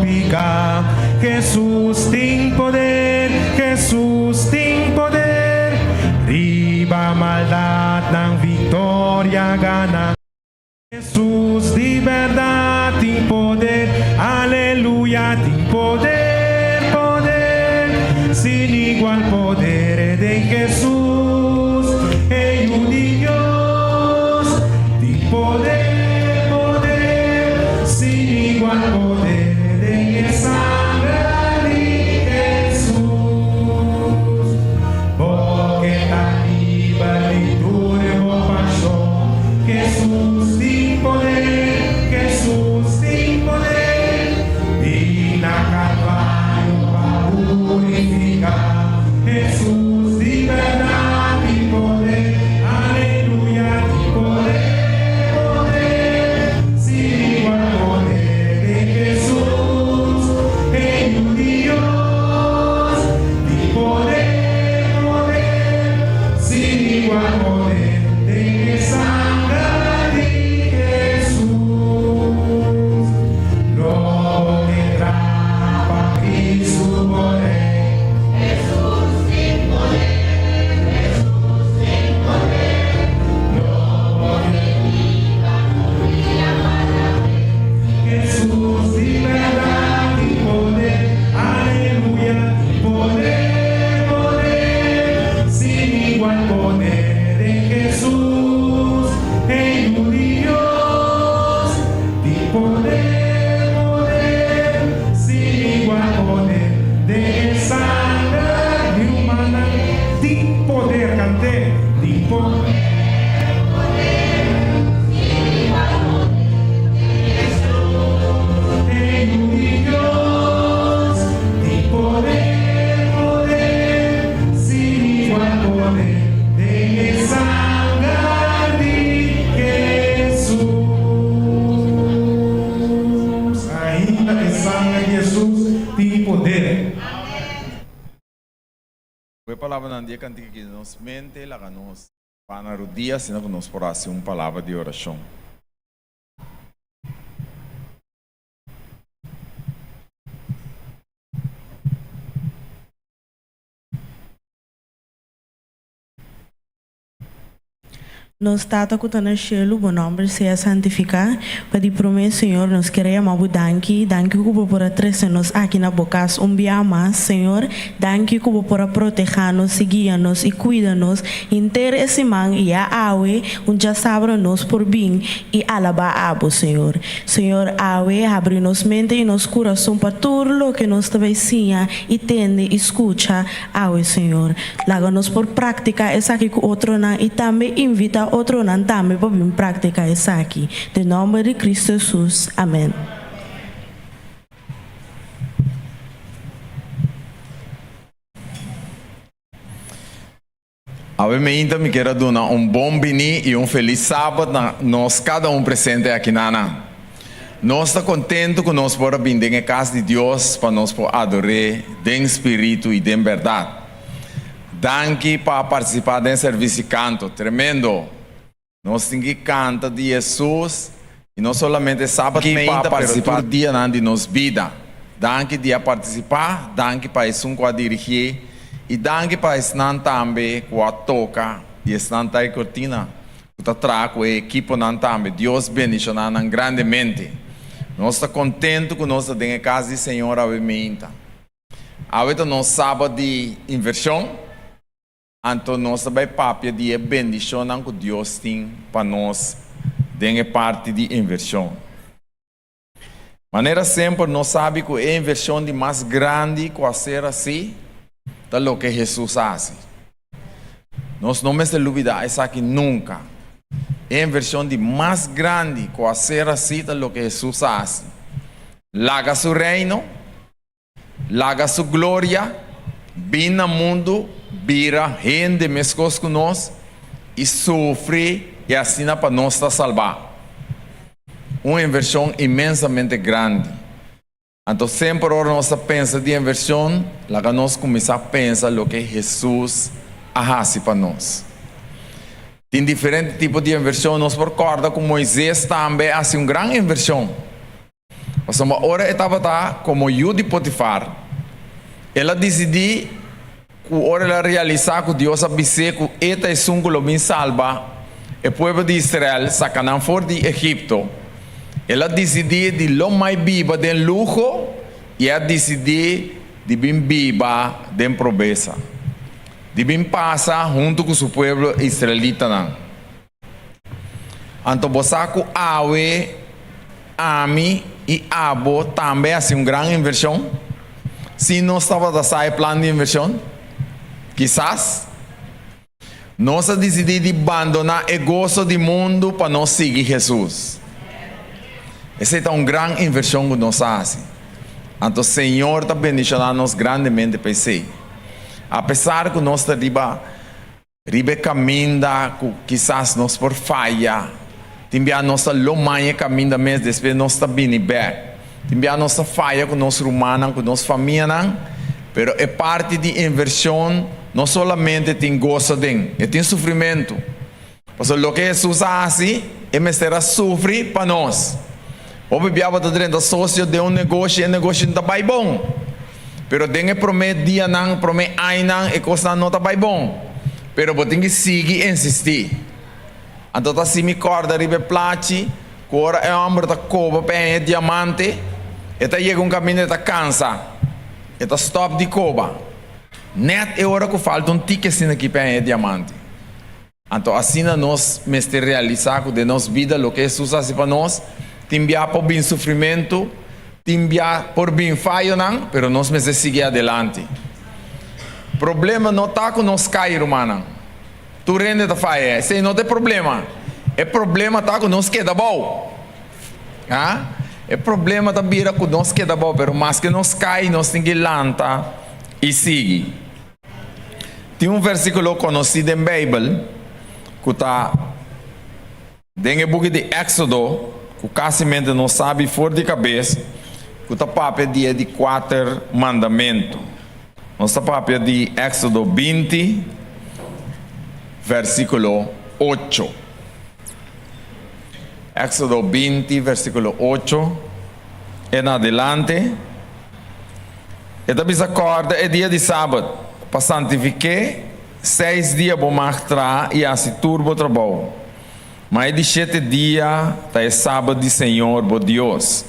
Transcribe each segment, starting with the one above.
glorificar. Jesús tem poder, Jesús tem poder. Riba maldad ng vitória gana. Jesús de verdad tem poder, aleluya, tem poder, poder. Sin igual poder de Jesús, el Dios, tem poder, poder. Sin igual poder de sangre de Jesús. Porque tan libre tu pasión, Jesús tem poder, Jesús tem poder. E na Calvário para purificar. Jesús de verdad tem poder, aleluya, tem poder, poder. Sin igual poder de Jesús, el Dios, tem poder, poder. Sin igual poder de sangre de Jesús. Lo que trapa Cristo poder. Jesús tem poder, Jesús tem poder. Lo que Jesús de verdad tem poder, aleluya, tem poder, poder. Sin igual poder de Jesús, el Dios, tem poder, poder. Sin igual poder de sangre de humana, tem poder, cante, tem poder. Dios, tem poder, poder, sin igual poder de sangre de Jesús. Ainda que sangre de Jesus tem poder. Foi palavra na dia cantiga que nos mente, la nos para o dia, senão que nos porasse uma palavra de oração. Nos trata com o cielo, bom nome seja santificado. Para de promessa, Senhor, nos queremos danki por trazer-nos aqui na bocas dia mais, Senhor. Danki por proteger-nos, seguir-nos e cuidar-nos. Inteiro esse man e a awe, já sabe-nos por bem e alabar abo, Senhor. Senhor, awe, abre-nos mente e nos coração para tudo o que nos travesia e tende e escuta, awe, Senhor. Laga-nos por prática essa aqui com outro e também invita outro não também para vir prática essa aqui. Em nome de Cristo Jesus. Amém. Obviamente, me quero dar bom bini e feliz sábado a nós, cada presente aqui na. Nós estamos contentes que nós podemos vir em casa de Deus para nós adorar em espírito e em verdade. Danke para participar do serviço de canto, tremendo. Nós temos que cantar de Jesus e não somente sábado para participar do dia de nossa vida. Danke de participar, danke para isso que dirigir e danke para isso também que toca e isso aí cortina que trago a equipe também. Deus bendicionar grandemente. Nós estamos contentes que nós estamos em casa do Senhor obviamente. Agora nós sábado de inversão. Então, nós também papia de bendição que Deus tem para nós, de parte de inversão. Maneira sempre, nós sabemos que a inversão de mais grande que ser assim, é o que Jesus faz. Nós não me dúvida, isso aqui nunca. A inversão de mais grande que ser assim, é o que Jesus faz. Laga seu reino, laga sua glória, vem no mundo, vira gente mescos com nós e sofre e assina para nós estar salvar. Uma inversão imensamente grande. Então sempre nós pensamos de inversão, lá nós começamos a pensar o que Jesus faz para nós. Tem diferentes tipos de inversão. Nós recorda que Moisés também faz uma grande inversão. Mas uma hora estava como eu de Potifar. Ela decidiu que hora ela realizar que Deus avisou que esta é um que salva o povo de Israel sacanam fora de Egipto. Ela decidiu de não mais viva de luxo e ela decidiu de bem viva de pobreza. De bem passar junto com o povo israelita. Então, você que Awe, Ami e Abo também assim uma grande inversão. Se não estava a sair plano de inversão, quizás nós decidimos abandonar o gozo do mundo para nós seguir Jesus. Essa é uma grande inversão que nós fazemos. Então, o Senhor está bendicionando-nos grandemente para isso. Apesar que nós estamos caminhando, quizás nós por falha, também a nossa lomanha caminha mesmo, depois nós estamos bem back. Também a nossa falha com nós humanos, com nossa família, mas é parte de inversão, não somente tem gozo, tem sofrimento. Porque o que Jesus faz é mesmo sofrer para nós. O bebê está dentro do sócio de negócio, e o negócio não está bom. Pero dengue promete dia não, promete ai não, e coisa não está bom. Pero você tem que seguir e insistir. Então tá se me corda ribe plati, cora é homem da coba pé diamante, e tá chega caminho da cansa, e tá stop de coba. Net é hora que falta ticket assim aqui pé diamante. Então assim nós mestre realizar que de nossa vida o que Jesus faz para nós, timbia por bem sofrimento, timbia por bem falho não, pero nós mestre seguir adelante. Problema não tá com nós cair humana. Tu rende da faia, se não tem problema. É problema tá com nós que dá bom. Ah? É problema da bira com nós que dá bom, pero mas que nós cai, nós tem que lanta e seguir. Tem versículo conhecido em Bíblia, que tá dentro do book de Éxodo, que quase não sabe fora de cabeça, que tá papel dia de 4 mandamentos. Nossa papel de Éxodo 20, versículo 8. Éxodo 20, versículo 8. En adelante. E também se acorda, é dia de sábado. Para santificar, 6 dias vou mostrar e assim turbo trabalho. Mas de 7 dias, é sábado de Senhor, bo Deus.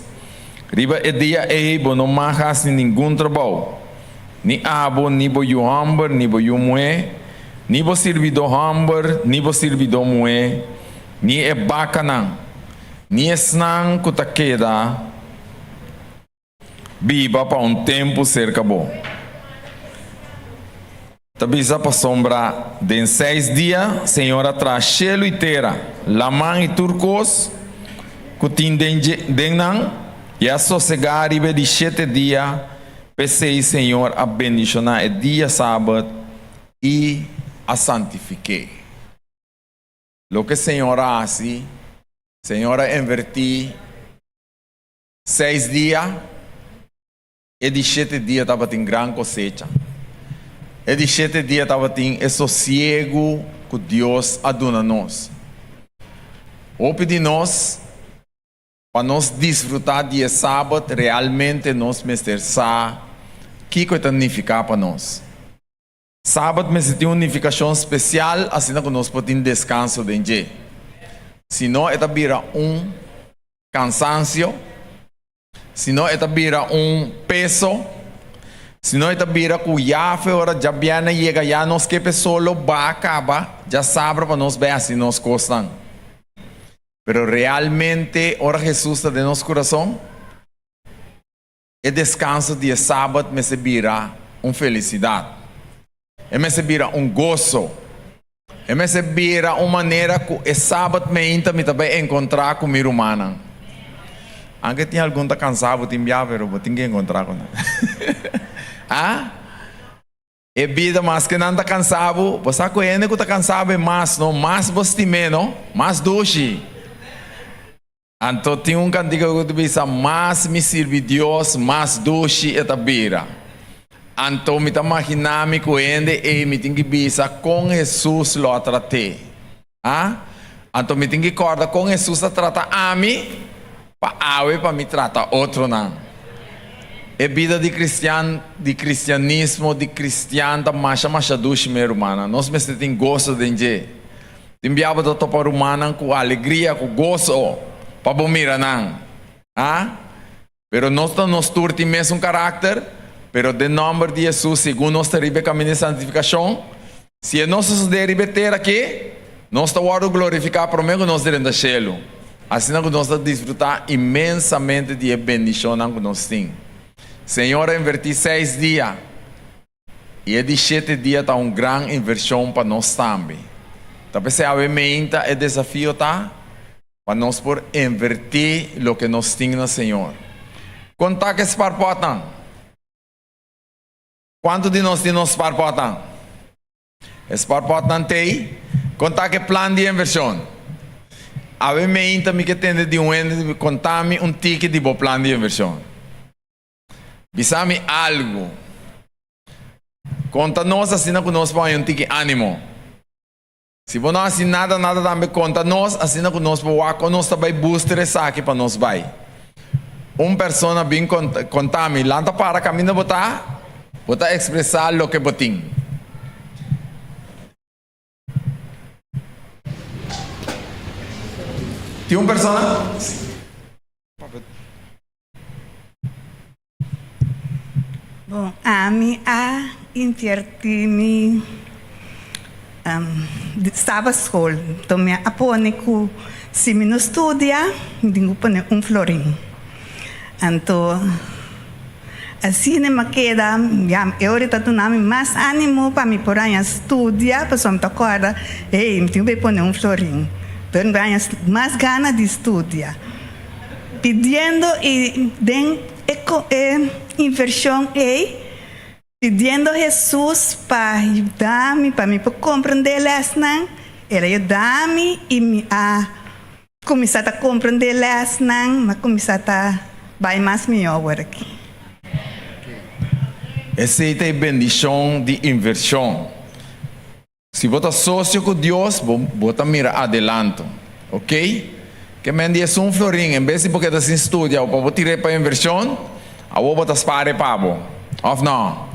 Riba é dia vou não marcar nenhum trabalho. Ni abo, ni bo yu hamber, ni bo yu mue, ni bo servidor hamber, ni bo servidor mue, ni e bacanang, ni e snang kutaqueda, biba para tempo cerca bom. Tabisa para sombra, de 6 dias, Senhora traz chelo e terra, lamang e turcos, kutin denang, e a sossegar ribe de 7 dias, pensei, Senhor, a bendicionar o dia sábado e a santifiquei. O que a Senhora faz, Senhora inverti 6 dias e de 7 dias estava em grande cosecha. E de 7 dias estava em sossego que Deus aduna nós. Ou pedir nós para nós desfrutar dia sábado, realmente nós mesterçar que coisa significa para nós. Sábado tem uma unificação especial, assim que nós podemos descanso de dia. Se não, é vira cansaço, se não, é vira peso, se não, é vira que já foi hora, já viene, chega, já nós que solo vai acabar, já sabe para nós ver assim nós gostamos. Pero realmente, ora Jesus está de nosso coração, o descanso de sábado me se vira felicidade, me se vira gozo, me se vira uma maneira que o sábado me também encontrar com minha humana. Aunque tinha algum tá cansado, pero vou ter que encontrar com ele. Ah? É vida, mas que não está cansado, você conhece que está cansado mais, não? Mais você menos, mais doce. Então tem cantigo que diz, mais me serve Deus, mais doce é a beira. Então me imagina me coende e me tem que bisa com Jesus lo tratei. Ah? Então me tem que acordar com Jesus a tratar a mim Pa awe pa me trata outro não. É vida de cristianismo, de cristiano, da macha duche meu humana. Nós mesmo tem gosto de gente. Enviava do topo humana com alegria, com gozo, para bomira não. Ah? Pero nós nos turti mesmo caráter, pero de nome de Jesus, segundo nós teribe caminho de santificação, se nós derive ter aqui, nós estamos glorificar por meio nós dentro do céu. Assim que nós desfrutar imensamente de bendição que nós temos. Senhor, inverti 6 dias. E é de 7 dias está uma grande inversão para nós também. Talvez a mente é desafio, tá? Para nós por invertir o que nós temos no Senhor. Quanto que é parpota? Quanto de nós temos parpota? É parpota tem? Quanto que é plano de inversão? A mente me que tem de contar-me ticket de bom plano de inversão. Bisame algo. Conta-nos assim que nós põe ticket ânimo. Se você não assim nada também conta-nos assim que nós põe nós também booster essa aqui para nós vai. Persona bem contar-me lanta para caminho botar expressar o que botim. Tem persona? Bom, a mim invertir-me estava escola, então me apone que se me não estudia, tenho que florim. Então, assim me queda, eu ahorita tenho mais ânimo para me pôr a estudar, para me tocar, ei, tenho que pôr florim. Tenho mais ganas de estudar. Pedindo e inversão pedindo a Jesus para ajudar-me, para me compreender as não, ele ajudar-me e me a começar a compreender as não, mas começar a vai mais melhor aqui. Essa é a bendição de inversão. Se você é sócio com Deus, você mira adelante, ok? Que me diz florim, em vez de porque você estuda, para você tirar para a inversão, você spare para você. Of não?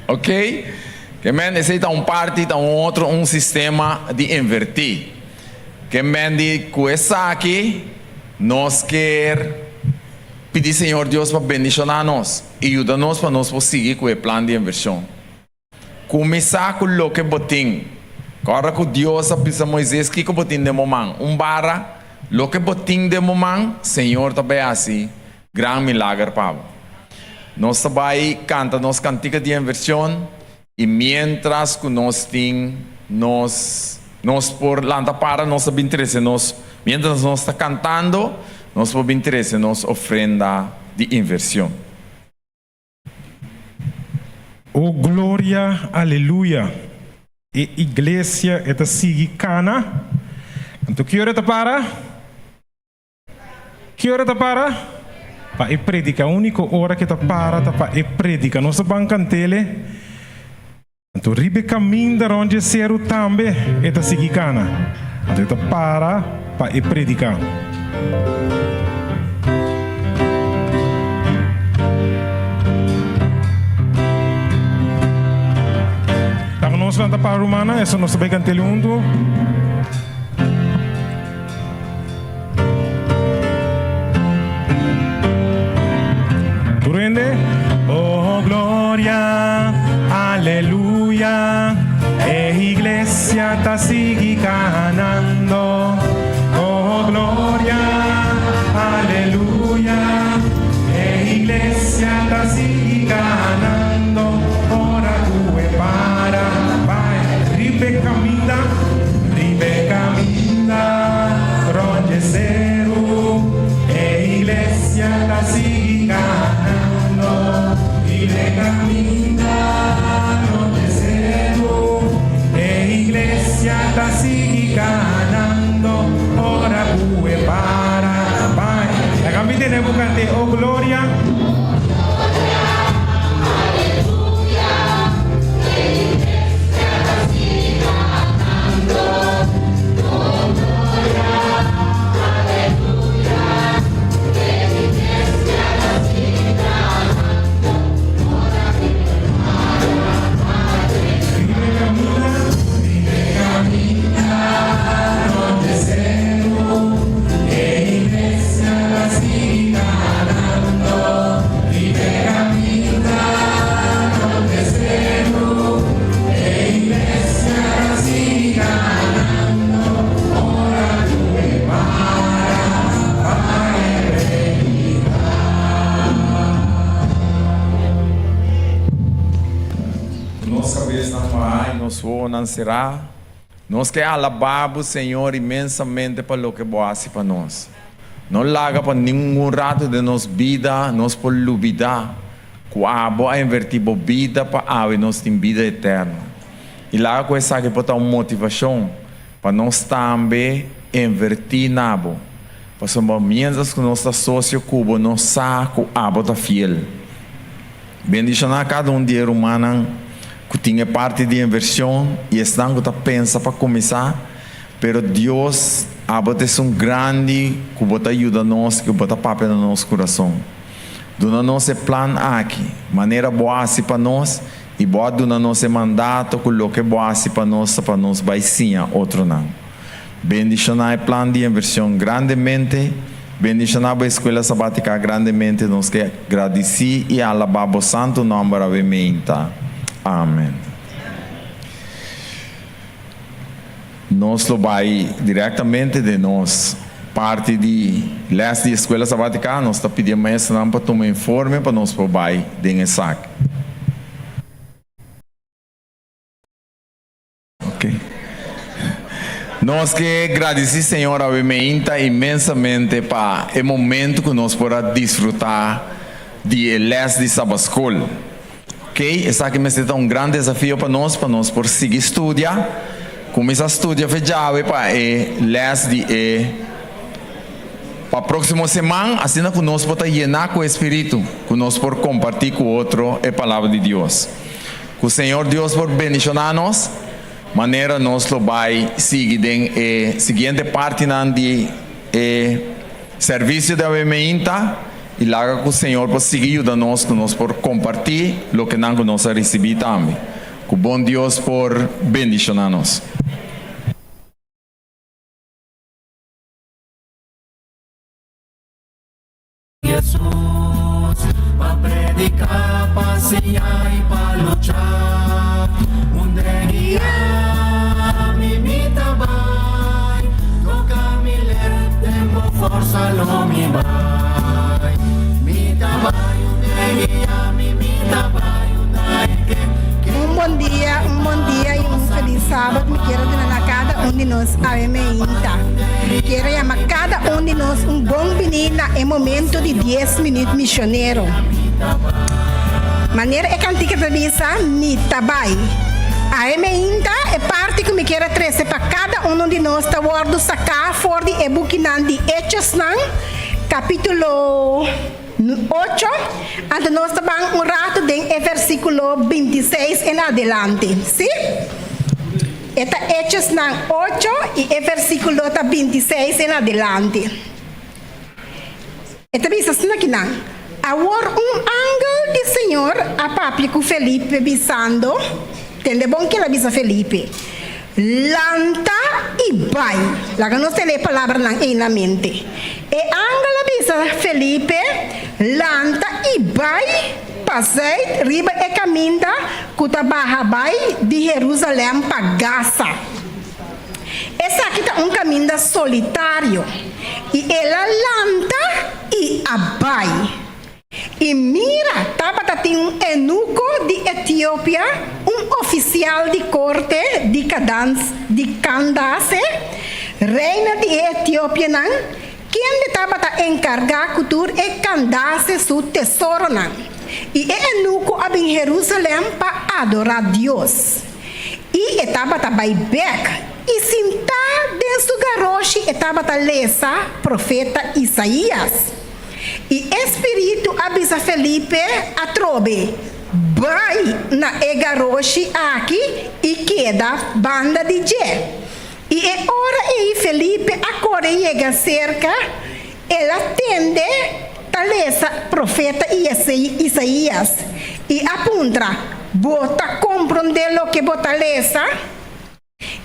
Ok? Que me diz parte, um sistema de invertir. Que me diz que essa aqui, nós quer pedir Senhor Deus para bendicionar nós e ajudar-nos para nós seguir com o plano de inversão. Começar com o que botim. Agora que Deus apisa Moisés, que botim de momento? Barra, o que botim de momento, Senhor também assim, grande milagre para nós também canta nos cantigas de inversão e mientras que nós temos nós por lá para nós também interesse nós mientras nós está cantando nós por interesse nos ofrenda de inversão. Oh glória, aleluia. E igreja é sigue cana. Então que hora tá para? Que hora tá para? Para predica, a única hora que tá para para predica. Nossa bancantele. Então ribe caminho da onde ser o tambe é tá sigue cana. Então tá para predicar. Nós vamos para a Romana, essa nossa bancantele undo. Oh glória, aleluia, e igreja tá sigue canando. Oh glória, aleluia, e igreja tá sigue canando. Ora tu é para, vai, ribe caminha, ronde zero, e igreja tá sigue canando. Ele caminha no deserto, e igreja está se não será. Nós que alabamos, Senhor, imensamente para o que você para nós. Não larga para nenhum rato de nossa vida, nós por lubida. Quando a invertir a vida para a nós tem vida eterna. E lá com essa que pode uma motivação para nós também invertir nabo. Para somos mientras que nosso sócio cubo nos saco a bota fiel. Bendição a cada de ser humano que tinha parte de inversão e estão que pensa para começar, pero Deus abota grande que bota ajuda nós, que bota papel no nosso coração. Dona nosso plano aqui, maneira boa assim para nós e boa dona nosso mandato que o que boa assim para nós vai sim outro não. Bendição a plano de inversão grandemente. Bendição a escola sabática grandemente. Nós que agradecer e alabar o santo nome brevemente. Amém. Nós lo vai diretamente de nós parte de leste de escola sabática. Nós está pedindo mais não para tomar informe para nós vai de saque. Ok. Nós que agradecemos, Senhor, imensamente para o momento que nós podemos desfrutar de leste de Sabascol. Ok? Essa aqui é um grande desafio para nós por seguir estudar. Começar a estudar para leste de para a próxima semana, assim que nós podemos llenar com o Espírito, que nós podemos compartilhar com o outro a palavra de Deus. Que o Senhor Deus por bendicionar-nos. Maneira nós vai seguir a seguinte parte de serviço de avementa e lá que o Senhor pode seguir ajudando-nos que nós por compartilhar o que nós recebemos também. Que o bom Deus por bendicionar-nos. Jesus, para predicar, passear e para lutar, onde guiar, mimita vai, toca me ler, tempo força lo me vai, mita vai, onde guiar, mimita vai, onde que Um bom dia e um feliz sábado. Me quero dar a cada de nós a emenda. Quero chamar cada de nós bom menino em momento de 10 minutos missioneiro. Maneira é cantica da missa, mita vai. A emenda é parte que me quero trazer para cada de nós está guardo sacar fora de e-book de Hechos capítulo 8, ante nós estamos rato de versículo 26 em adelante, sim? Eta Hechos 8 e versículo 26 em adelante. Eta bisa aqui não. Agora ángel do Senhor a papi com Felipe bisando, tende bom que ela bisa Felipe. Lanta e vai. Lá que nós temos a palavra na mente. E ángel bisa Felipe, lanta e vai, passei, riba e caminha, cutabarra vai de Jerusalém para Gaza. Essa aqui é caminho solitário. E ela lanta e abai. E mira, tem eunuco de Etiópia, oficial de corte de Candace, reina de Etiópia, quem estava encarregado cultura e Candace seu tesouro. E o eunuco estava em Jerusalém para adorar Deus. E estava também back. E sentado dentro do garoche estava a lesa profeta Isaías. E Espírito avisa Felipe a trobe. Vai na garoche aqui e queda banda de Jé. E é hora aí Felipe agora chega cerca, ela atende a lesa profeta Isaías. E apunta, bota compreender o que bota lesa.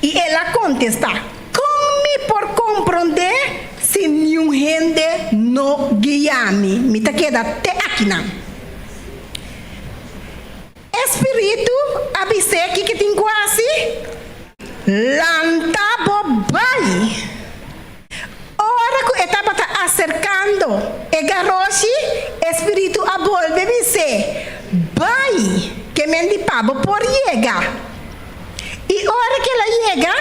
E ela contesta, como por compreender se nenhum gente não guia-me? Me tá queda até aqui não. Espírito, avise aqui que tem quase, lanta bobai. Ora que estava acercando, e garoche, Espírito abolve dizer, vai, que me pabo por chegar. E hora que ela chega,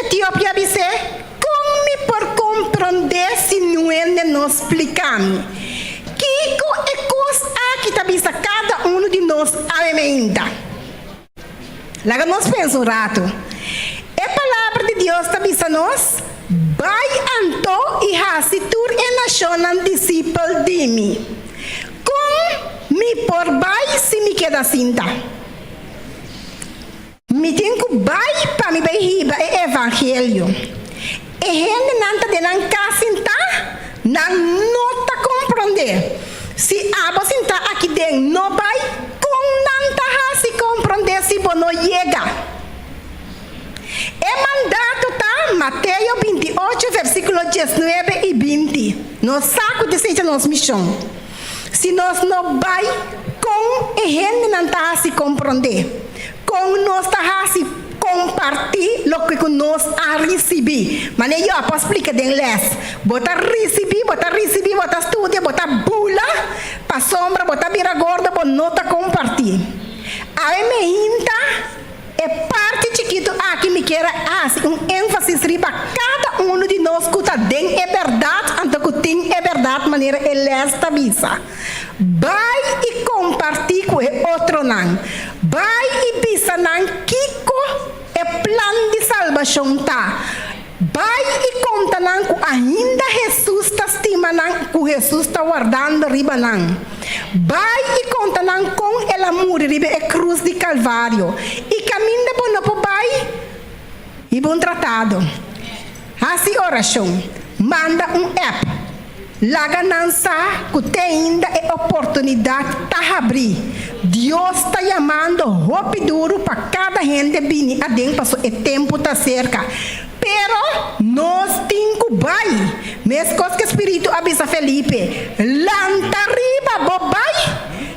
Etiópia dice, como por compreender se não é nos explicando? Que coisa aqui está vista cada de nós ainda? Lá nós pensamos rato. A palavra de Deus está vista nós, vai anto e hasitur e nacional discípulo de mim. Com me por vai se me queda cinta. Me tenho que vai para me vai riba o evangelho. E gente não está dando casinta, não está compreender. Se a você está aqui dentro, não vai, com não está se compreender se você não chega. É mandato tá Mateus 28, versículo 19 e 20. Nós saco de seja nossa missão. Se nós não vai com a gente não está se compreender, com nós está se compartilhar o que nós a receber. Mas eu posso explicar em inglês. Bota receber, bota estudar, bota bula, para sombra, bota vira gorda, bota nota compartilhar. A minha é parte chiquito aqui me quer ênfase riba cada de nós que está dentro é verdade, então que tem é verdade maneira ele esta visa. Vai e compartilha com o outro não. Vai e visa não Kiko é plano de salvação tá. Vai e conta não que ainda Jesus está estimando que Jesus está guardando riba não. Vai e conta não com o amor riba a cruz de Calvário. E caminho de bom vai e bom tratado. Assim oração. Manda app. Laga não sa que tem ainda a oportunidade de abrir. Deus está chamando roupa duro para cada gente vir adentro, o tempo está cerca. Pero nós temos que vai. Mesmo que o Espírito avisa Felipe, lanta riba, bobai.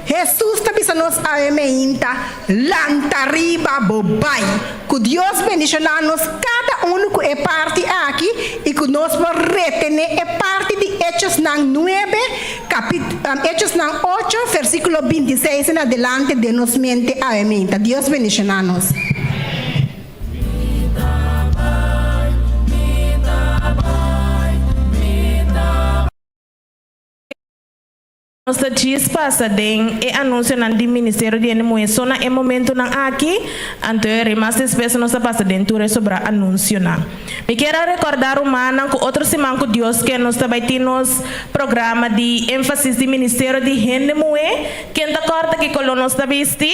Jesus está avisando nós a emenda, lanta riba, bobai. Que Deus bendicionar-nos cada que é parte aqui e que nós vamos retener é parte de Hechos 9, Hechos 8, versículo 26 em adelante de nos mente a emenda. Deus bendicionar-nos. Nossa diz passa den e anúncio na do Ministério de Animação na é momento na aqui anterior mas espécie nossa passa dentro sobre anúncio na. Me quero recordar uma que outro semana que Deus que nós também temos programa de ênfase de Ministério de Animação quem tá corta que colo nós tá visti.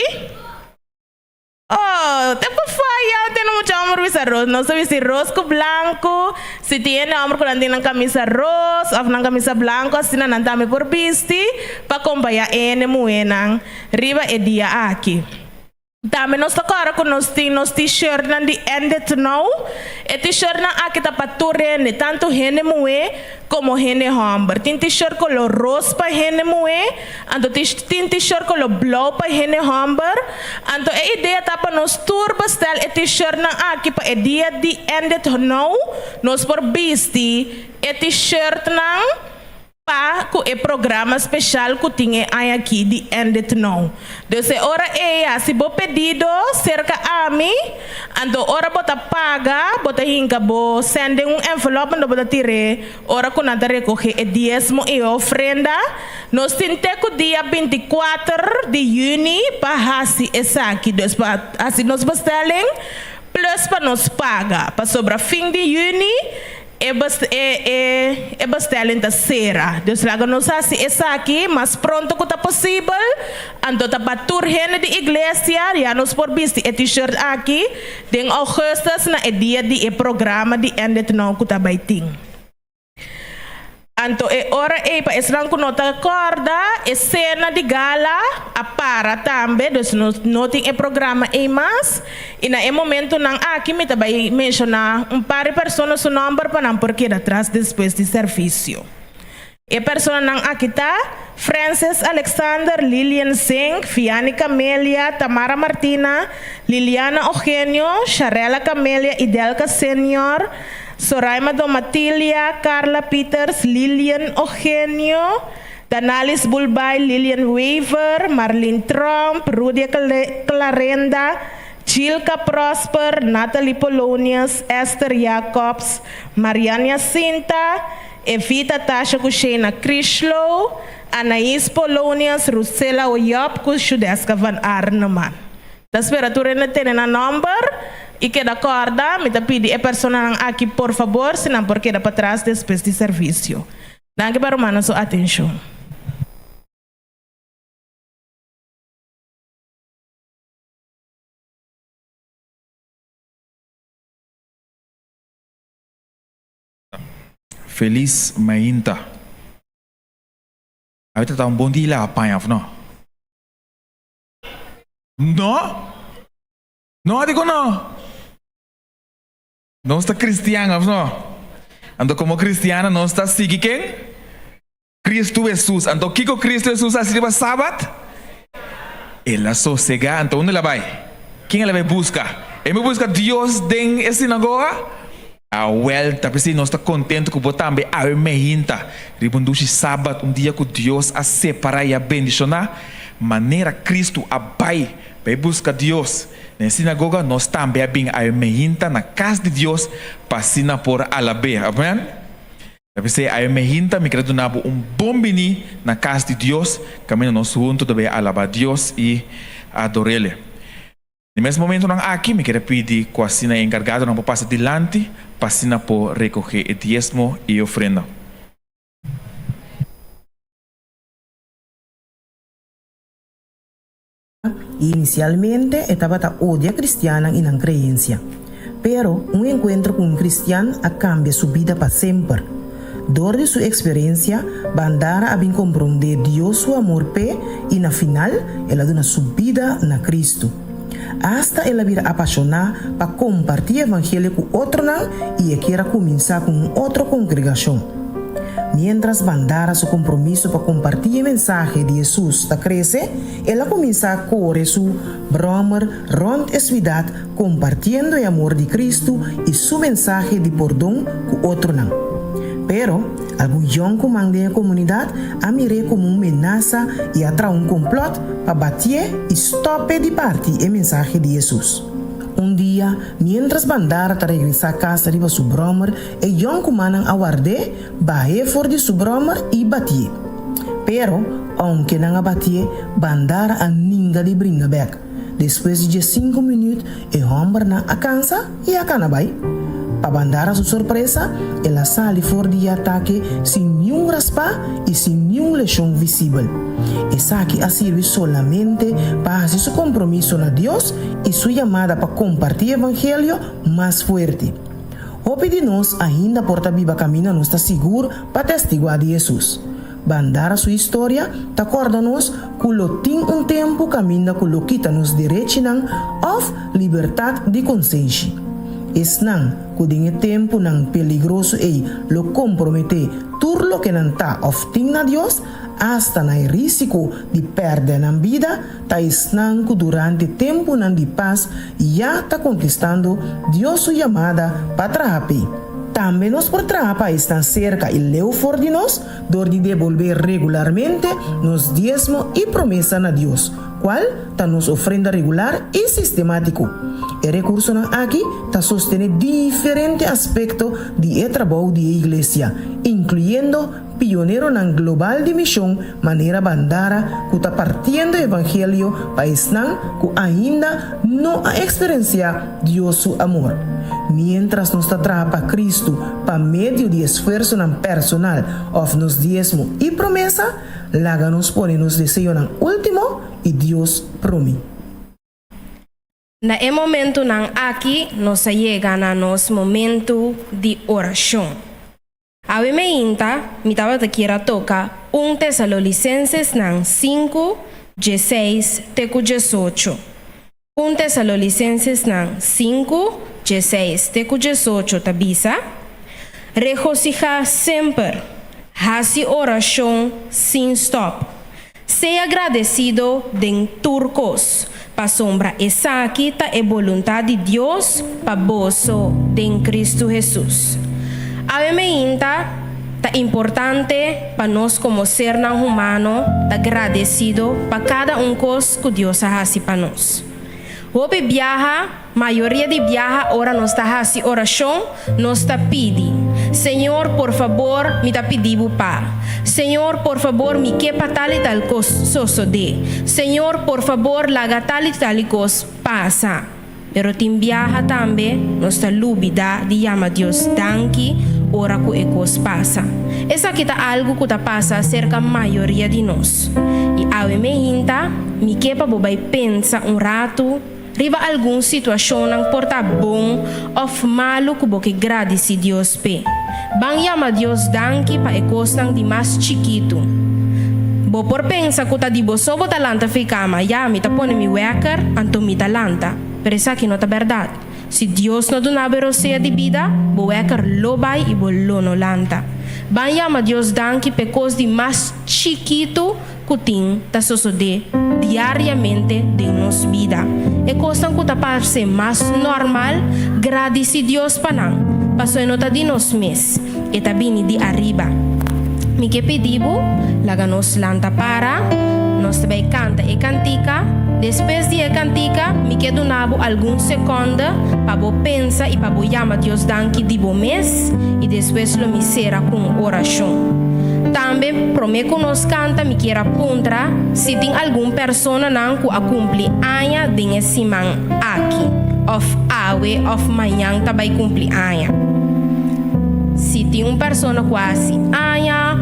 Oh, tempo falha, tem mucho amor visa arroz, no sabe si rosco blanco, si tiene amor con una camisa rosa, o una camisa blanca, así na nandame por visti, pa compaya ene muenang, riba e dia aqui. Também nós agora com nos t-shirt na de ended now, e t-shirt na aqui tá para turene tanto rene moe como rene hamber. Tem t-shirt color rosa para rene moe, ando tem t-shirt color blue para rene hamber. Ando a ideia tá para nos turbo style e t-shirt na aqui para a dia de ended now, nos por bisti e t-shirt na pa com o programa especial que tinha aqui de Ended Now. Então, ora se bo pedido cerca a mim, então ora bota paga, bota hinca bo sende envelope no bota tire, ora com nada recoger e diezmo e ofrenda. Nós tentamos o dia 24 de junho para assim essa aqui, então assim nós bestellen plus para nos paga, para sobra fim de junho. E bestellen da sera. Dus laga nos assim essa aqui, mas pronto que tá possível. Ando tá batur hene de igreja, já nos por visto e t-shirt aqui, den augustus na dia de programa de Ended Now que tá baiting. Anto ora pa eslang ko nota corda cena de gala para também dus noting programa mas ina momento nang aqui me também mencionar par de pessoas su number para não porque atrás depois de serviço. Persona nang aqui tá Francis Alexander, Lilian Singh, Fiani Camelia, Tamara Martina, Liliana Eugenio, Sharela Camelia, Idelka Senior, Soraima Domatilia, Carla Peters, Lilian Eugenio, Danalis Bulbay, Lilian Weaver, Marlene Trump, Rudia Clarenda, Chilka Prosper, Natalie Polonius, Esther Jacobs, Mariana Jacinta, Evita Tasha Kushena Krishlo, Anaïs Polonius, Rusela Oyop, Kushudeska van Arneman. Da esperatura na tenen a number e que da corda, me tá pedi a persona aqui por favor, senão porque da para trás depois de serviço. Danke para a sua atenção. Feliz Mainta. Aí tá um bom dia lá, pai, não? No, digo no. No está cristiano, no. Ando como cristiana, no está sigue quem? Cristo Jesus. Ando Kiko Cristo Jesus así va sábado. Él la sosega, ando ¿dónde la va? ¿Quién la va a buscar? Él me busca Dios en la sinagoga. A vuelta, pues no está contento com o também a meinta. Ribundushi sábado, dia que Deus a separar e a bendicionar, maneira Cristo a bai, vai buscar Deus. Na sinagoga nós também bem a meinta na casa de Deus, passina por alabe, amém? Deve ser a meinta, me quero donar bom bini na casa de Deus, caminho nós juntos deve alabar Deus e adorar Ele. No mesmo momento não aqui me quero pedir que a sina encargado não passa adiante, passina por recoger o diezmo e ofrenda. Inicialmente estaba odia cristiana y no creencia, pero un encuentro con un cristiano cambia su vida para siempre. Durante su experiencia, Bandara ha comprender Dios su amor pe y na final, ela dona su vida na Cristo. Hasta ela vira apaixonada para compartir o evangelho com outro e quiera começar com outra congregação. Mientras Bandara su compromisso para compartir o mensagem de Jesus está cresce, ela começa a correr su brommer rond a cidade, compartindo o amor de Cristo e su mensagem de perdão com outro Pero, algum young comando da comunidade a mirei como uma ameaça e atra complot para bater e stopar de partir a mensagem de Jesus. Dia, mientras Bandara está regressar a casa de su brommer, o young comando aguardé, bae for de su brommer e bater. Pero, aunque não bater, Bandara a ninga de brinca back. Depois de 5 minutos, o homem não alcança e a cana vai. Para Bandara su sorpresa, ela sale fora de ataque sem nenhum raspa e sem nenhum lesão visível. Essa aqui serve solamente para fazer su compromisso na Deus e sua chamada para compartilhar o evangelho mais forte. Hope de nós ainda porta viva caminho não está seguro para testiguar de Jesus. Bandara sua história, ta acorda-nos que lo tem tempo caminho que lo quita-nos direito of liberdade de consciência. Esnang, kuding tempo nang peligroso lo compromete turlo que não tá of ting na Dios hasta na risco de perder na vida, ta esnang que durante tempo nang de paz ya tá conquistando Dios su llamada para trape. Também nos por trapa estão cerca e leu for de nós, dor de devolver regularmente nos diezmo e promessa na Deus, qual está nos ofrenda regular e sistemático. O recurso aqui está sostener diferentes aspectos de trabalho da igreja, incluyendo pioneiro na global de missão, maneira Bandara, que está partindo o evangelho para esnan que ainda não a experienciar Deus su amor. Mientras nos trapa Cristo para meio de esforço personal of nos diezmo e promessa, laga nos pone nos desejo último e Deus promi. Na momento nang aqui nos chega na nos momento de oração. Ave me inta, mi tava te quiera toca 1 Tesalonicenses nang 5, 16, tecu 18. 1 Tesalonicenses nang 5, 16, tecu 18 tabisa. Regocija sempre, hace oração sin stop. Sea agradecido den turcos, pa sombra esa quita e voluntad de Dios pa bozo den Cristo Jesús. Ave me inta, ta importante pa nos como ser nan humano, ta agradecido pa cada cos que Dios hace pa nos. Hope viaja, mayoría de viaja, ahora no está haciendo oración, no está pidi. Señor, por favor, me está pidiendo pa. Señor, por favor, mi que patali tal cos soso de. Señor, por favor, la gatali tal cos pasa. Pero tim viaja también, no está lúbida, de llama Dios danki, ora ku ecos pasa. Esa kita algo que pasa cerca mayoría de nos. E ave me hinta, mi kepa bobay pensa un rato, riba algum situação não porta bom of malo que boque gradeci Deus pe. Bang yama Deus danki pa ecos nang di mas chiquito. Bo por pensa que ta di bo sobo talanta ficama, ya mi ta pone mi wecker, anto mi talanta. Pero esa que no ta verdad. Si Dios no donava rosea de vida, bo wecker lo bai e bo lo no lanta. Bang yama Deus danki pe cos di mas chiquito kuting ta sosode diariamente de nos vida. E costan que ta parse mas normal, gradeci Dios panang, paso e nota di nos mes, e ta bini di arriba. Mi que pedibo, laga nos lanta para, nos também canta e cantica, depois de cantica, mi que donavo algum segundo, pa bo pensa e pa bo llama Dios danki di bo mes, e depois lo misera com oração. Também prometo nos canta me queira puntra se tem alguma persona não que a cumpre aña de esse man aqui of awe of manhã também cumpre aña. Se tem uma persona quase aña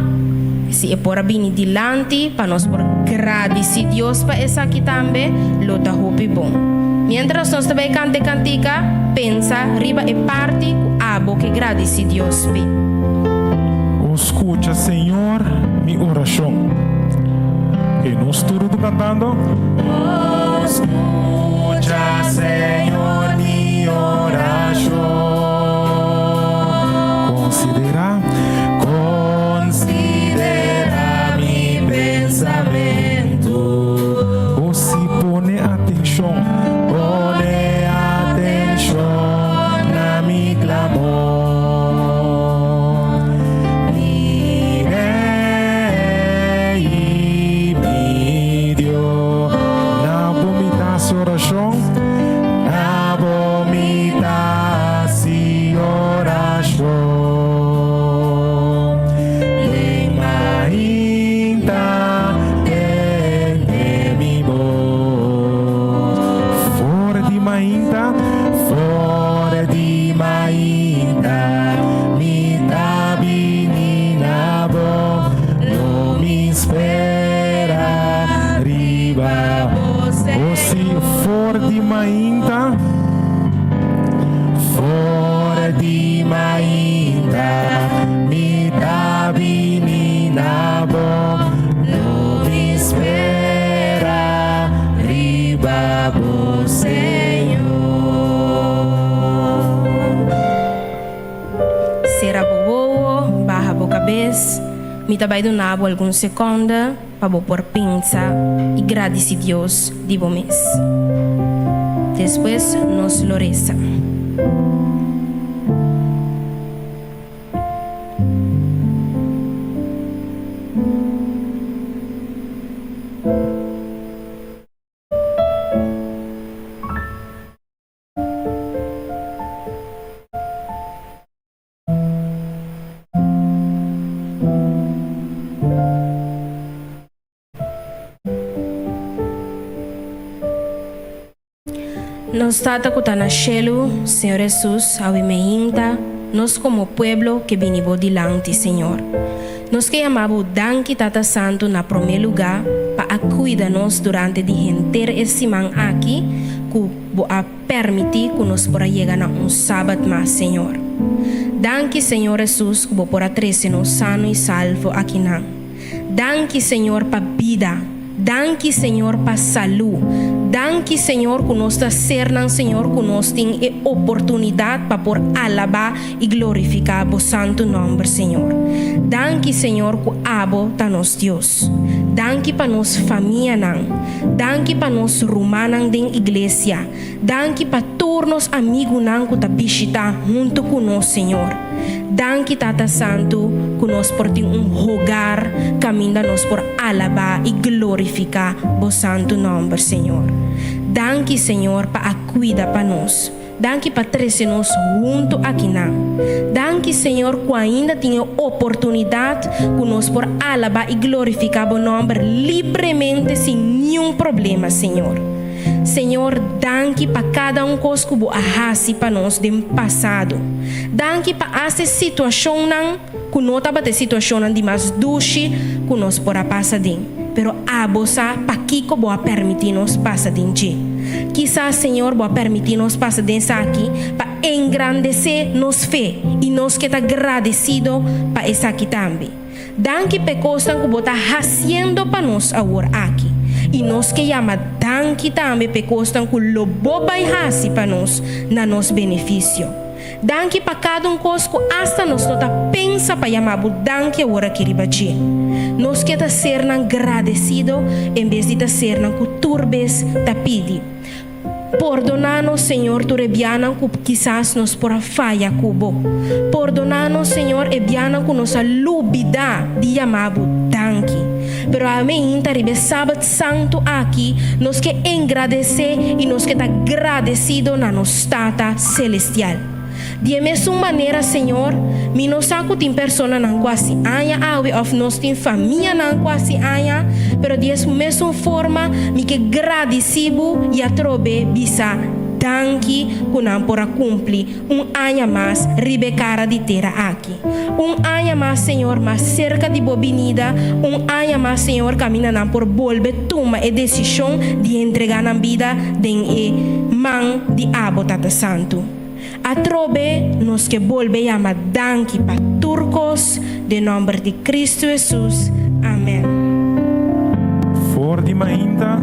se é por bem dilante para nós por agradecer Deus para essa aqui também lo da hope bom. Mientras nós também canta cantica pensa riba e parte abo que agradecer Deus bem. Escucha, Señor, mi oración. Que nos tudo cantando. Escucha, Señor, mi oración. Considera mi pensamento. O si pone atención a mi clamor. Mi trabalho do nabo alguns segundos para por pensar e agradecer Deus de bom mês. Depois nos loreza. Nos trata con tan cielo, Señor Jesús, avimehinta, nos como pueblo que vinimos delante, Señor. Nos que llamamos danki Tata Santo na primeiro lugar para cuidarnos durante de gente esse man aqui, que a permitir que nos para llegar a sábado mais, Senhor. Danki, Senhor Jesús, que por trazer-nos sano e salvo aqui não. Danki, Senhor, para vida. Danki, Senhor, para saúde. Danki, Senhor, que nós sernan, Senhor, que nós temos a oportunidade para por alabar e glorificar o santo nome, Senhor. Danki, Senhor, que abo ta nos Deus. Danki para nos família não. Danki para nos rumanan den igreja. Danki para todos amigos não que ta visita junto com nós, Senhor. Danki Tata Santo, que nós por ter rogar, caminha nós por alabar e glorificar o santo nome, Senhor. Danke, Senhor, para cuidar para nós. Danke para trazer nós junto aqui não. Danke, Senhor, que ainda tinha oportunidade que nós por alabar e glorificar o nome livremente sem nenhum problema, Senhor. Senhor, danke para cada coisa que você faz para nós do passado. Danke para essa situação que não estava de situação de mais doce que nós por passar dentro. Pero a bosa para que você permitir nós passar dentro. Quizás, Senhor, você permitir nós passar dentro aqui para engrandecer nos fé e nós que está agradecido para estar aqui também. Danke por coisa que você está fazendo para nós agora aqui. E nós que chama danke também por coisa que o bobo vai fazer para nós na nosso benefício. Danke para cada coisa que hasta nós não está pensa para chamar danke agora que ribachi. Nós que está ser agradecido em vez de ser que turbes ta pidi. Perdonar-nos, Senhor, tu rebiana que quizás nos por falha cubo. Perdonar-nos, Senhor, rebiana que nos lubida de chamar danke. Pero a mim inta sábado santo aqui, nós que agradecer e nós que está agradecido na nossa tata celestial. De mesma maneira, Senhor, mi não saco tem persona não quase anha, awe of nós tem família não quase anha, pero de mesma forma, mi que agradecido e atrobe bisa danke que não por cumprir anha mais ribecara de terra aqui. Anha mais, Senhor, mais cerca de bobinida, anha mais, Senhor, camina não por volver toma a decisão de entregar na vida de mão de Abo Tata Santo. Atrobe nos que volve a danke para turcos de nome de Cristo Jesus. Amém. For di mainda,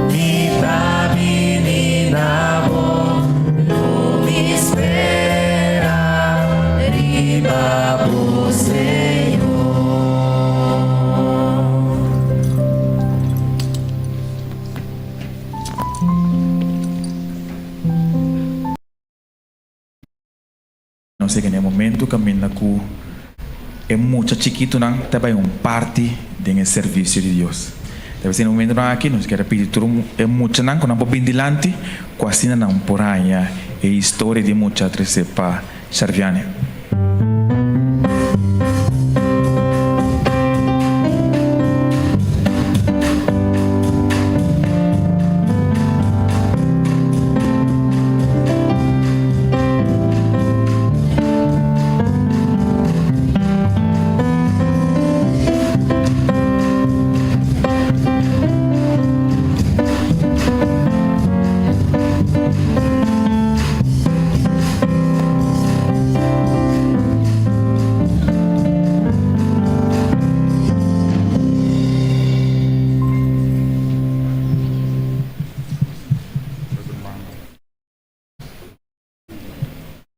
mita menina bo, não me espera, riba bo Senhor. Não sei que no momento caminha com é muito chiquito não também parte do serviço de Deus. Deve ser no momento não aqui nós queremos pedir tudo é muito não quando vamos dilante quase não por aí é história de muita trece para serviane.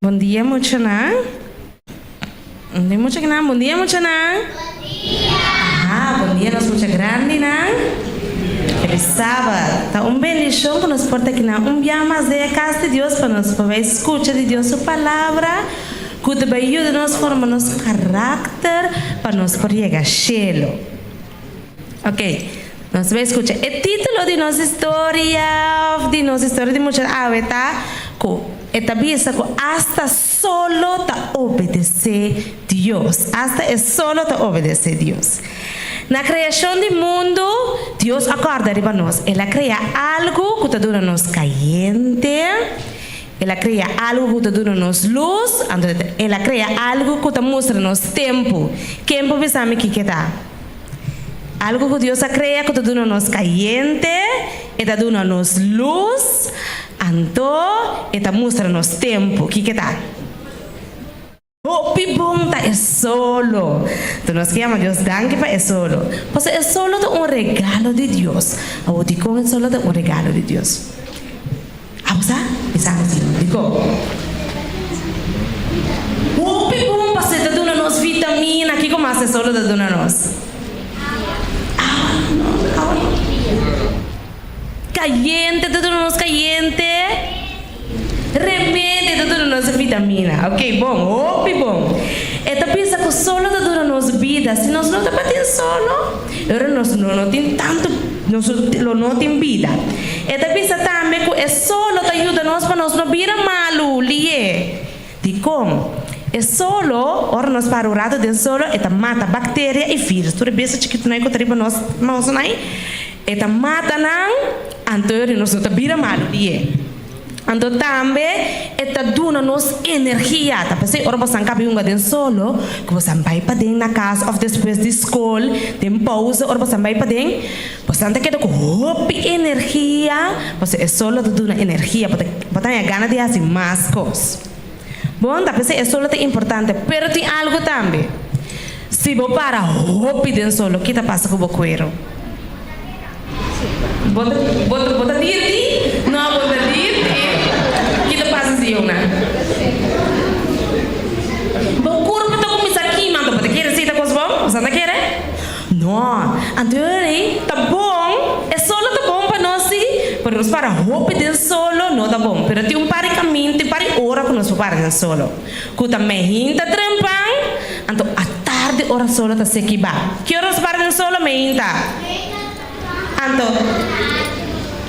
Bom dia, Mochana. Bom dia, Mochana. Bom dia, Mochana. Bom dia, nós muito grande, né? Feliz sábado. Tá bendição para nós portar aqui, dia mais de casa de Deus para nós poder escutar de Deus sua palavra, que te vai ajudar nós formar nosso caráter para nós poder chegar ao cielo. Ok. Nós vamos escutar. O título de nossa história de Mochana, tá? Esta visa que hasta solo te obedece Dios. Hasta es solo te obedece Dios. Na criação do mundo, Deus acorda para nós. Ele cria algo que te dura nos caliente. Ele cria algo que te dura nos luz. Ele cria algo que te mostra nos tempo. Tempo pensamos que está. Algo que Deus cria que te dura nos caliente. E te dura nos luz. Então, esta mostra nos tempo. Que tá? O pibonta é solo. Então, nós queremos Deus danke para é solo. Porque é solo um regalo de Deus. O ticão é solo um regalo de Deus. Apa? Pensamos assim, digo. O pibonta passa de dona nos vitamina. Que como é solo de dona nos? Caliente, todo nos caliente. Remédio, todo nos nossa vitamina. Ok, bom, bom. Eta pensa que solo tá dura nossa vida. Se nós não tá batendo solo, agora nós não tem tanto, nós não tem vida. Eta pensa também que é solo tá ajuda nós para nós não vira malo, lie. De como? É solo, ora nós para o rato de solo, eta mata bactéria e vírus. Tu rebesa chiquito não encontra para nós, mas não é? Eta mata não, anterior nós não tá vira malo, lie. Ando também eta duna nos energia, tá pensei ora você cabe um gaden solo, que você vai para dentro na casa ou depois de escola, tem pausa, ora você vai para dentro, você anda queda com hope energia, você é solo duna energia, para ter gana de fazer mais coisas. Bom, tá pensei é solo é importante, pero tem algo também. Se você para hope den solo, que tá passa com o cuero? Bota dirti? Não, bota dirti. Que tá passa assim, né? Bom, curva tá com isso aqui, mano. Bota querer receita com os bom? Você não quer? Não. Então, tá bom. É solo tá bom para nós, para nós para roupa de solo, não tá bom. Pero tem par de caminho, tem par de hora que nós para de solo. Que também tá trampang. Então, a tarde hora solo tá se kiba. Que horas para de solo me inta? Anto,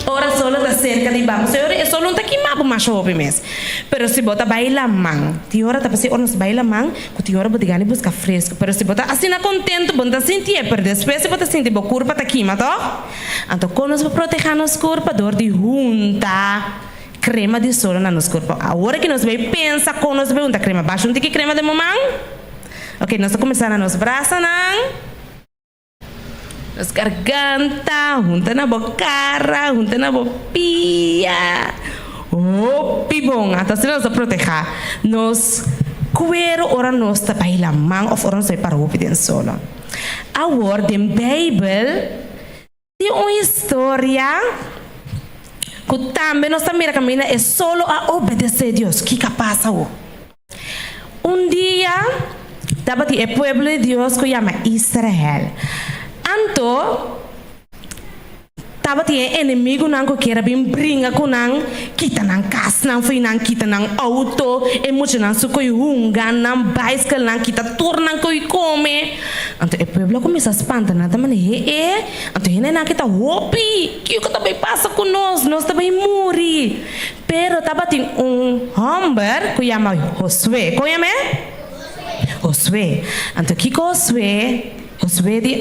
ora solo da cerca di banco. Se ora é solo um aqui mais mais shopping mesmo. Pero se bota baila man, ti ora tá passei ora nos baila man, que ti ora bota gani busca fresco. Pero se bota assim na contento, bota sentir, pero depois se bota sentir bo curva tá aqui, mato? Anto com nos proteger nos curva dor de junta crema de solo na nos curva. Agora que nós vai pensa com nos vai unta crema baixo, um que crema de mamãe. Ok, nós começando nos braços não. Nos garganta, junta na bocara, junta na bopia. Oh, pibong, até se nós proteger. Nos cuero ora nos tapai la mão of ora nos vai para o piden solo. Agora, em Bible, tem uma história que também nós também caminha é solo a obedecer a Deus. Que passa o? Dia, estava o povo de Deus que chama Israel. Anto, tava tinha inimigo nang ko kera bim bringa ko nang kita nang kas nang foi nang kita nang auto emotion nang su koi hunga nang bicycle nang kita tour nang koi come. Anto e pueblo começa a espantar nada mane anto hene nang kita hopi que o também passa com nós também morri. Pero tava tinha homem que chama Josué. Conhece? Josué. Anto que Josué diz,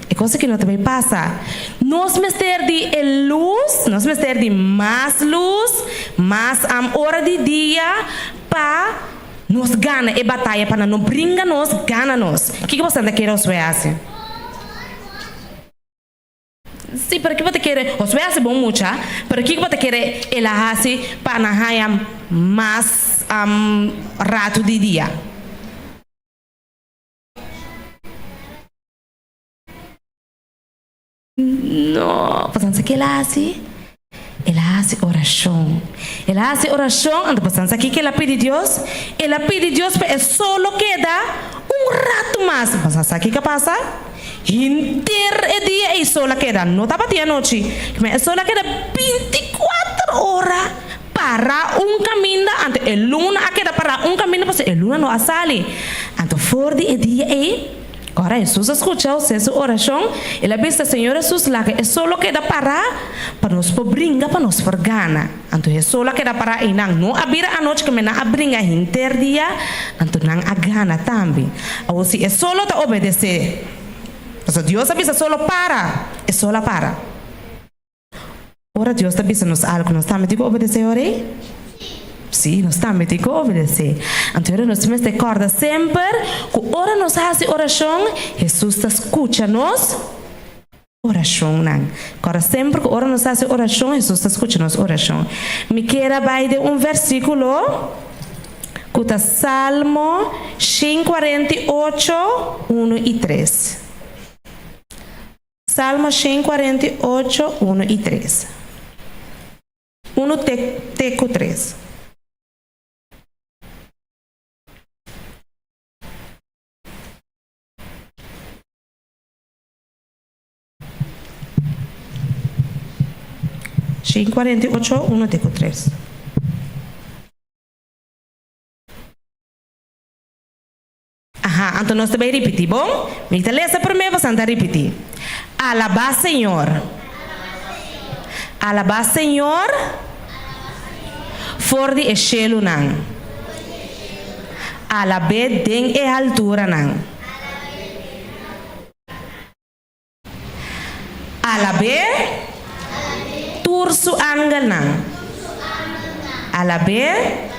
é coisa que não também passa. Nós mestre de luz, nós mestre de mais luz, mais hora de dia, para nos ganhar a batalha, para não brincar nós, ganhar nós. O que você quer Josué assim? Sim, para que você quer? Josué assim bom muito, para que você quer ela assim para não ganhar mais rato de dia? No, pasansa que ela hace oração. Ela hace oração, então pasansa que ela pede Deus, é solo queda rato mais. Pasansa que passa? Inteiro dia e solo queda, não tá batendo a noite, mas solo queda 24 horas para caminho, ante a luna queda para caminho, porque a luna não sale. Então for de dia agora Jesus escuchou essa oração, ele disse, Senhor Jesus, lá é só que dá para nos brincar, para nos vergana. Então é só que dá para e não abrir a noite que me não abringa interdia, então não agana também. Ou se é só para obedecer. Mas Deus avisa só para, é só para. Ora Deus avisa nos algo, nós também tem que obedecer, ora? Sim, nós também temos que obedecer. Então, nós temos que recordar sempre que ora nós fazemos oração, Jesus escuta nos oração. Agora, sempre que ora nós fazemos oração, Jesus escuta nos oração. Me quero vai de versículo que está Salmo 148, 1 e 3. Salmo 148, 1 e 3. 1 teco 3. Sim, 48, 1 teco 3. Ajá, então nós também repetir, bom? Me te lesa primeiro, você anda repetir. Alabá, Senhor. Alabá, Senhor. For de eshelu nang. Alabé den e altura nang. Alabé tursu angel nang. Alabé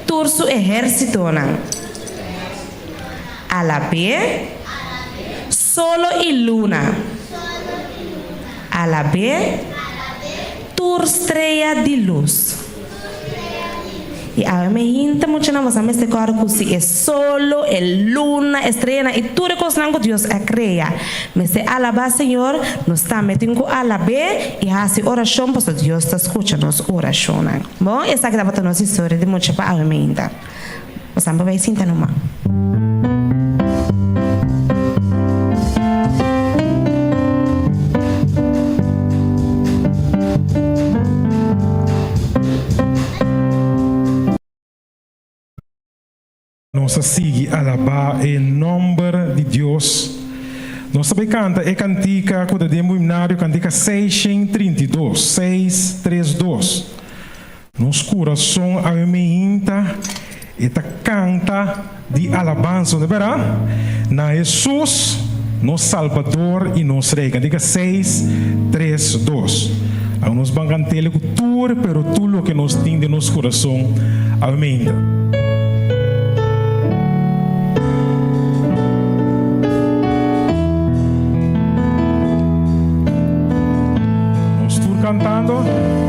tursu ejército nang. Alabé solo y luna. Alabé tur estrella de luz. Y a mí me hinta mucho nada más a este cuarto si es solo el luna, estrella y todo cosa que Dios ha creado. Me dice alaba Señor, nos está metiendo alabé y hace oración pues Dios está escuchando nuestra oración. Bom, esta que está para nuestra historia de mucho para a mí me hinta. Mas a mí me hinta nomás. Nós sigue alabar em nome de Deus. Nós também canta e cantica quando demos himnário, cantica 632, 632. Nos coração a minha e ta canta de alabança, de verdade? Na Jesus, nosso Salvador e nosso Rei. Cantica 632. A nós vamos cantar ele tudo, pero tudo que nós temos de nosso coração a minha. Cantando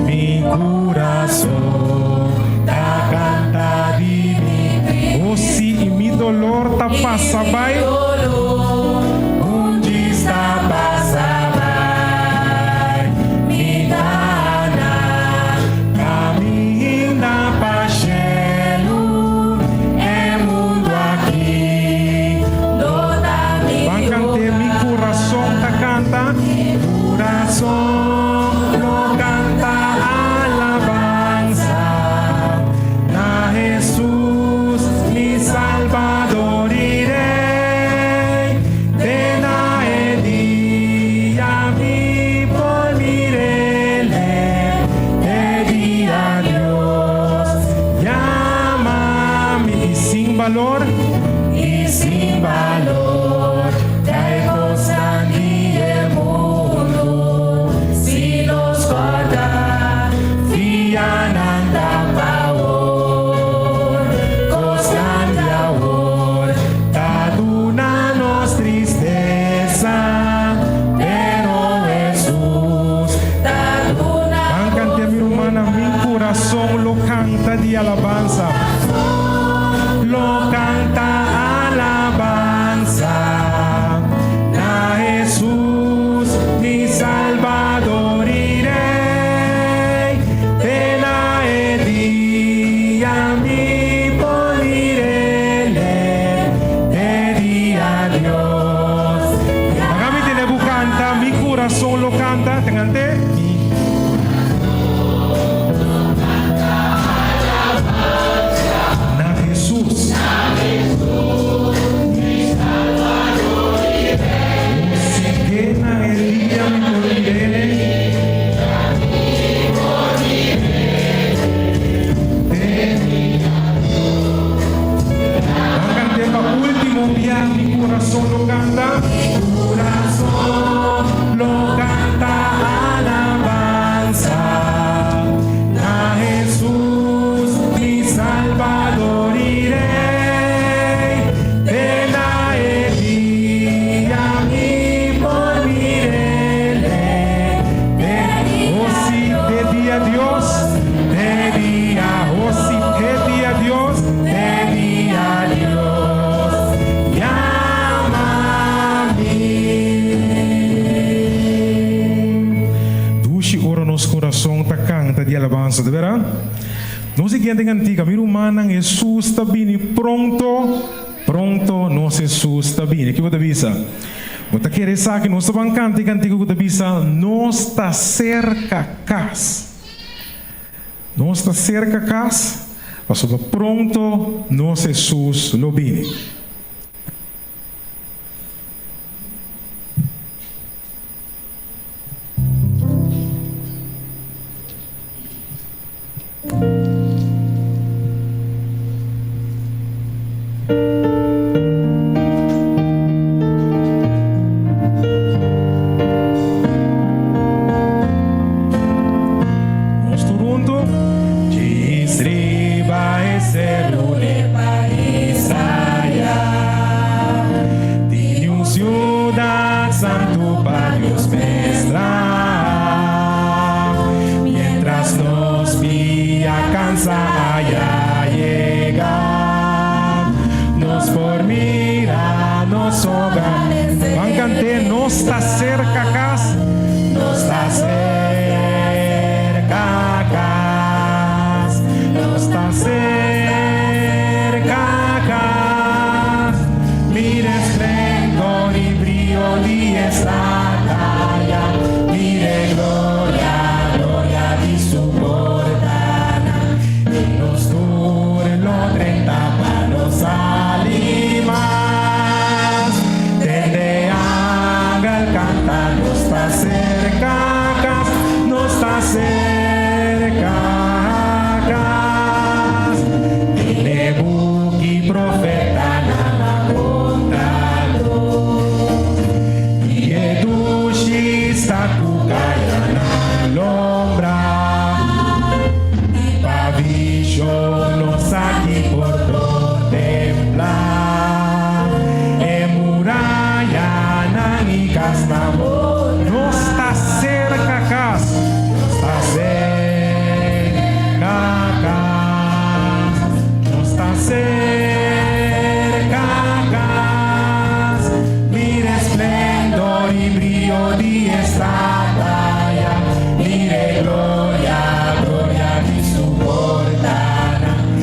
mi corazón ta canta di mim. Oh si e mi dolor ta passa vai. Onde está passa vai. Mi dana caminha pa cielo. É mundo aqui. Toda mi van cante mi corazón ta canta. Corazón valor y sin valor trae cosa ni el mundo si nos guarda fian anda pavor cosa de amor ta duna nos tristeza pero Jesús ta duna van cante mi humana mi corazón lo canta de alabanza. Lo canta alabanza a Jesús, mi Salvador y Rey. De la día mi polirele, de día Dios. Magami tiene canta, mi corazón lo canta, tengante. Solo canta, mi corazón lo canta alabanza a Jesús, mi Salvador y Rey. De la día mi moriré, oh sí, de día Dios, de día, oh sí, de día Dios, de día Dios. Nosso coração tá canta de alabança, de verdade? Nós seguinte antiga, miro humana, Jesus está vindo pronto, nosso Jesus está vindo. Que você avisa? Você quer dizer que nós estamos cantando antiga que você avisa, nós está cerca casa. Nós está cerca casa, mas pronto, nosso Jesus lo vindo. vaya a llegar. Nos formirá, nos hogar. Van cantar, no está cerca casa. No está cerca casa. No está cerca casa. Mire esplendor y brillo y estalla. Mire gloria, gloria di su portana. Y nos dure lo 30 palos alimas. Desde Ángel canta, no está cerca, no está cerca. Tiene buki profeta nada contrario. Y edushi sakukaya na lombra. Y pavillo nos aquí por contemplar. Muralla nanicas no está cerca casa. No está cerca casa. No está cerca casa. Mire esplendor y brillo de esta talla. Mire gloria, gloria de su portana. Y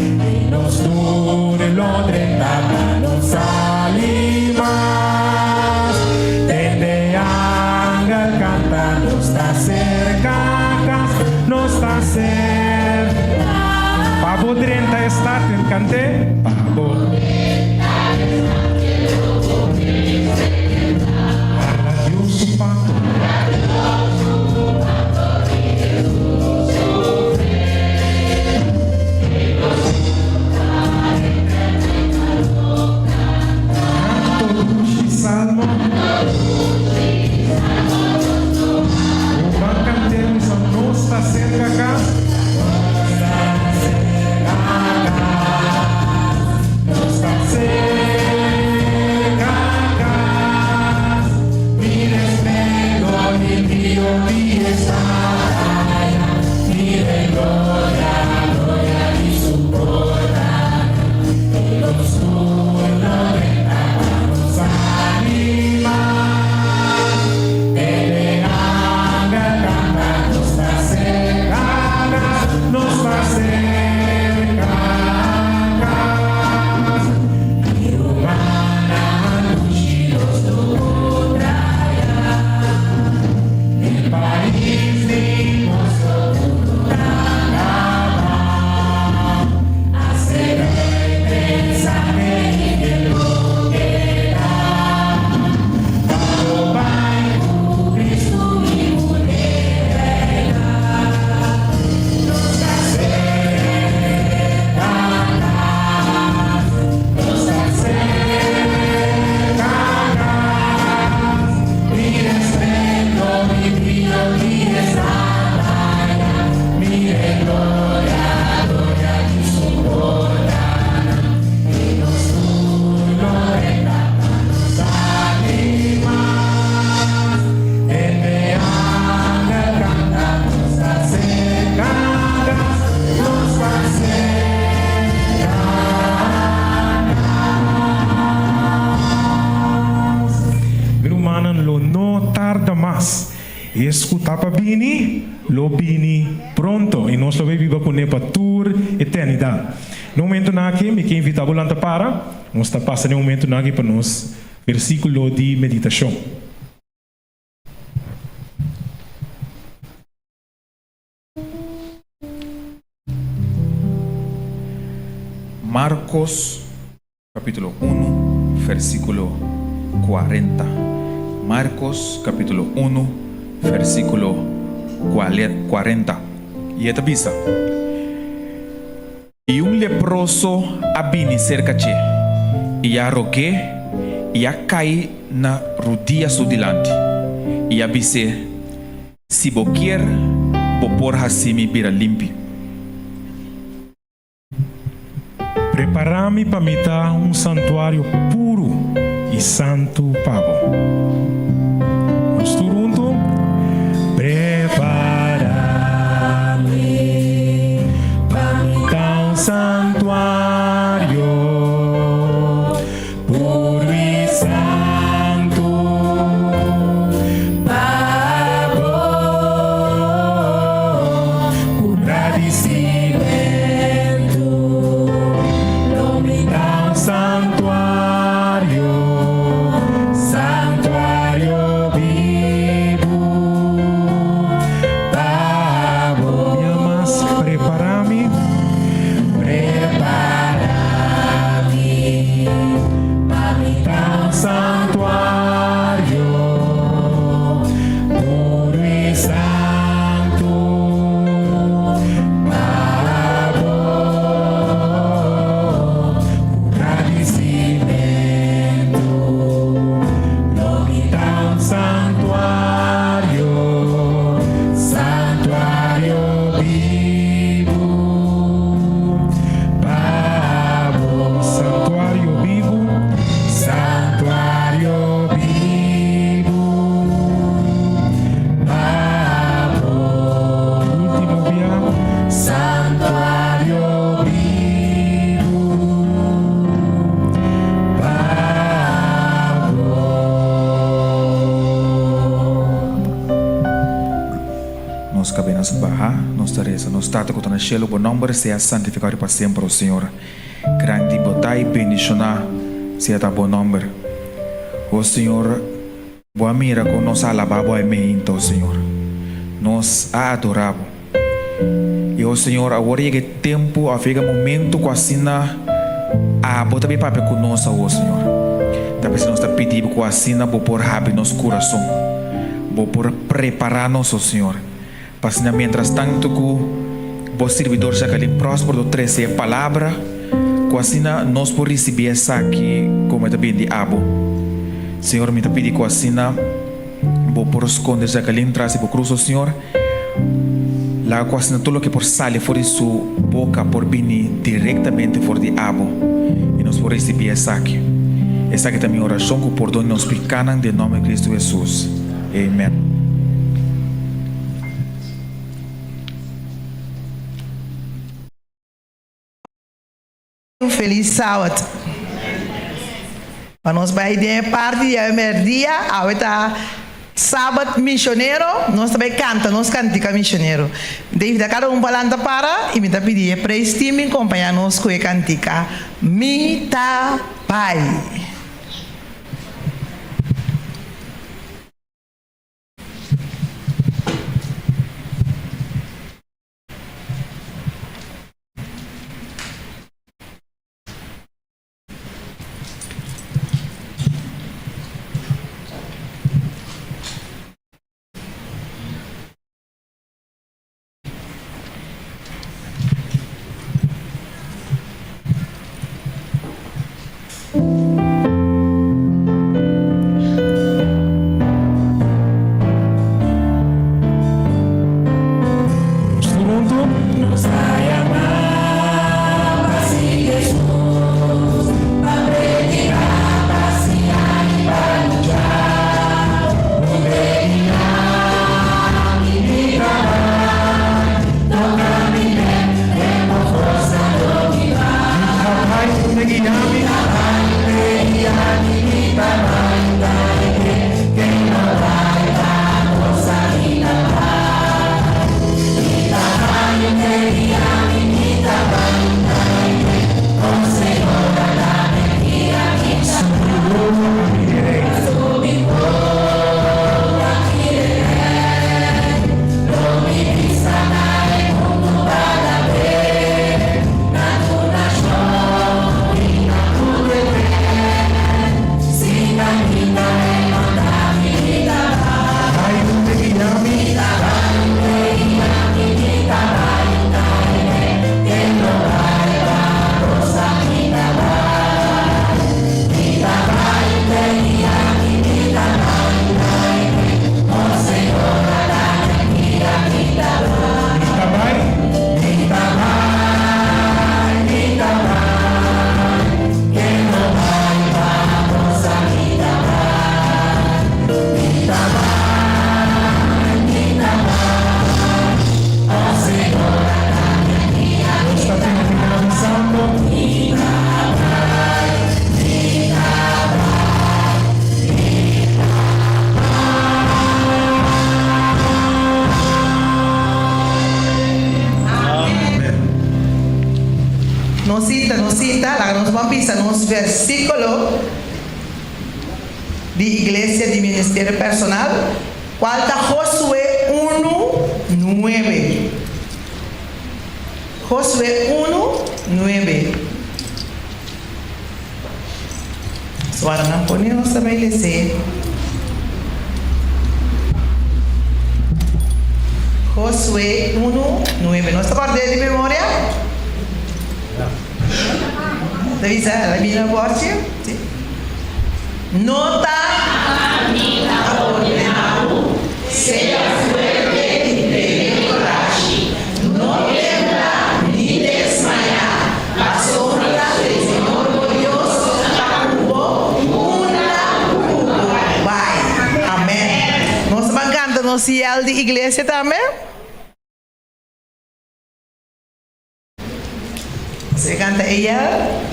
nos dure lo 30 palos alimas. Desde Ángel canta, no está cerca casa. No está cerca. Pavo 30 está, te canté. Pavo. Para Dios su pan. Canto, dushi, salmo. Van cantar, no está cerca casa. No está cerca casa. Mire esplendor y brillo y estalla. Mire gloria, gloria y su portana. Y los turnos de los animas. Desde Ángel canta, no está cerca casa. No está cerca casa. Y humana luz y los traerá. El país dimos hacer mensaje y que lo queda. Pablo vai, Cristo y Munera. No está cerca, no está cerca. Mire esplendor y brillo y estalla. Mire gloria, gloria y su portana. Y los turnos de los animas. Desde Ángel canta, no está cerca, no está cerca. Grumanan lo no tarda más. Escuta para bini, lo bini pronto. E nós lo viva com ele para tour eternidade. No momento na que me quem invita a volanta para, nós está passando um momento na que para nós versículo de meditação. Marcos capítulo 1, versículo 40. Marcos capítulo 1, versículo 40. Y esta visa. Y un leproso abini cerca de y ya rogué y ya caí na rodilla su delante y ya dice si boquier popor hasimi bira limpi. Preparami para me dar um santuário puro e santo pavo. Nós juntos. Preparami para me dar um santuário no stato que está en el cielo, buen nombre sea santificado para siempre, oh Señor. Grande botai bendicionar sea tu buen nombre. Oh Señor, boa mira con nos alaba, boa meinta, oh Señor. Nos adoramos. E oh Señor, agora chega tempo, chega momento com a sina a bota bem papel conosco, oh Señor. Talvez nós está pedindo com a sina vou por abrir nosso coração, vou por preparar-nos, oh Señor. Para sina mientras tanto que o servidor já ali próspero do 13 a palavra, com a sina nós por receber essa aqui como está bem de abo. Senhor, me está pedindo com a sina vou por esconder já ali traz e por cruz, oh Señor. La cocina todo lo que por sale fuera de su boca por venir directamente fuera de abo y nos por recibir esa aquí. Esa que también oración que por donde nos picanan de nombre de Cristo Jesús. Amén. Um feliz sábado. Para nós vai de parte e é dia, ahorita sábado missioneiro, nós também canta, nós cantica missioneiro. David a cada balanda para e me tá pedir para estima acompanhar nós com a cantica. Mita pai. Nos versículo de Iglesia de Ministerio Personal, cual está Josué 1:9. Josué 1:9. Suara ponemos também ler. Josué 1:9. ¿No está parte de memória? Deve ser, la Biblia forte? Sì. Nota ha ordenado, sea fuerte y de coraje, no temblar ni desmayar, la sombra del Señor Dios acabó una vai. Amém. Nós estamos cantando no cielo de igreja também? Você canta ela?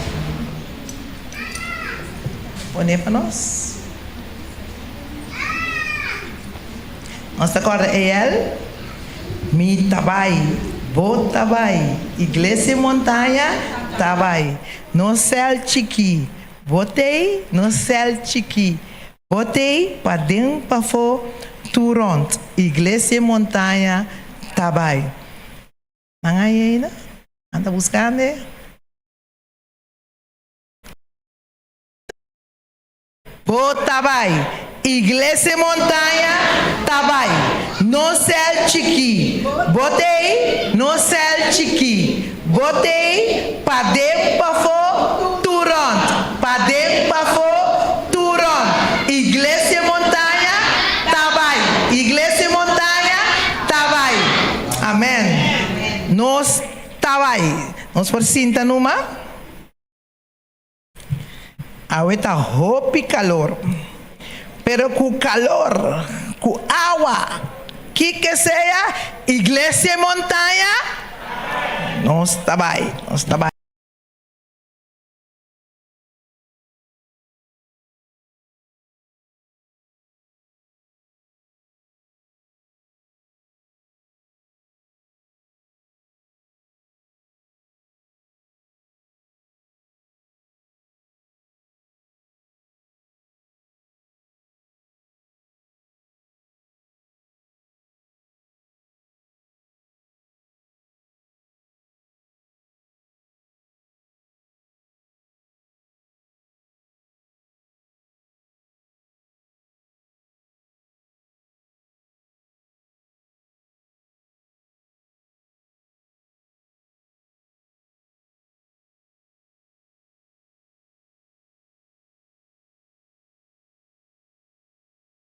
Pone para nós. Nós acorda ele, me tabai Bo tabai. Iglesia montanha, tabai. No céu chiqui. Botei no céu chiqui. Botei para dentro para fora. Turont. Iglesia montanha, tabai. Mangai ainda? Anda buscando? Bo tabai. Iglesia montanha, tabai. No céu chiqui. Botei no céu chiqui. Botei para dentro para fora. Turont. Para dentro para fora. Turont. Iglesia montanha, tabai. Iglesia montanha, tabai. Amém. Nós tabai. Nós por cinta numa. Ahorita roupa e calor. Pero com calor, com água, que seja, igreja montanha, nós tabai.